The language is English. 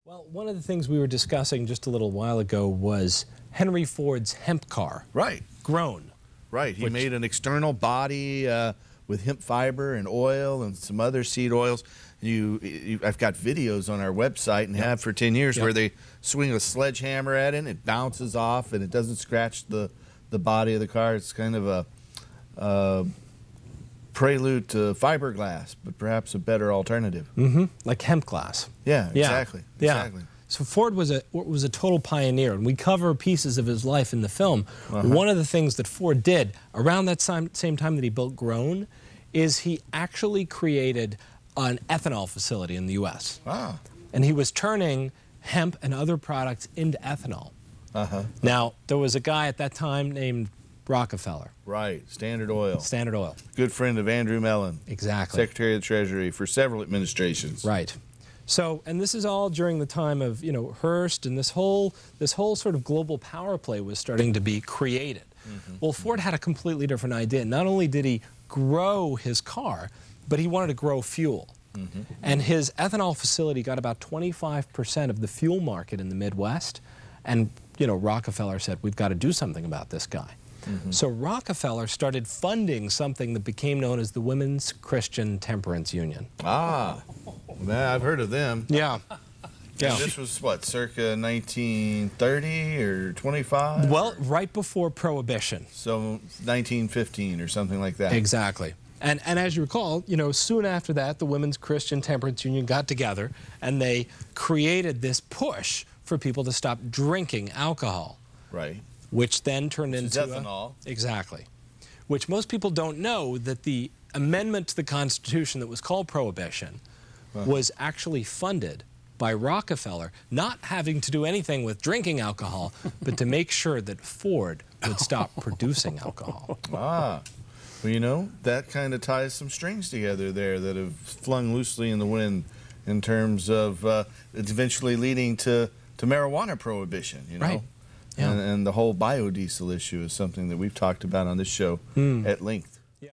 Well, one of the things we were discussing just a little while ago was Henry Ford's hemp car. Right. Grown. Right. He made an external body with hemp fiber and oil and some other seed oils. I've got videos on our website and have for 10 years where they swing a sledgehammer at it and it bounces off and it doesn't scratch the body of the car. It's kind of a prelude to fiberglass, but perhaps a better alternative. Like hemp glass. Yeah, exactly. Yeah. Exactly. So Ford was a total pioneer, and we cover pieces of his life in the film. One of the things that Ford did around that same time that he built Grown is he actually created an ethanol facility in the U.S. And he was turning hemp and other products into ethanol. Now, there was a guy at that time named Rockefeller. Right, Standard Oil. Standard Oil. Good friend of Andrew Mellon. Exactly. Secretary of the Treasury for several administrations. Right. So, and this is all during the time of, Hearst, and this whole sort of global power play was starting to be created. Well, Ford had a completely different idea. Not only did he grow his car, but he wanted to grow fuel. And his ethanol facility got about 25% of the fuel market in the Midwest. And, Rockefeller said, we've got to do something about this guy. So Rockefeller started funding something that became known as the Women's Christian Temperance Union. Man, I've heard of them. Yeah. And this was what, circa 1930 or 25? Well, right before Prohibition. So 1915 or something like that. Exactly. And as you recall, soon after that, the Women's Christian Temperance Union got together and they created this push for people to stop drinking alcohol. Right. Which then turned into ethanol. Exactly. Which most people don't know, that the amendment to the Constitution that was called Prohibition was actually funded by Rockefeller, not having to do anything with drinking alcohol, but to make sure that Ford would stop producing alcohol. Well, that kind of ties some strings together there that have flung loosely in the wind in terms of it's eventually leading to marijuana prohibition, Right. And the whole biodiesel issue is something that we've talked about on this show at length.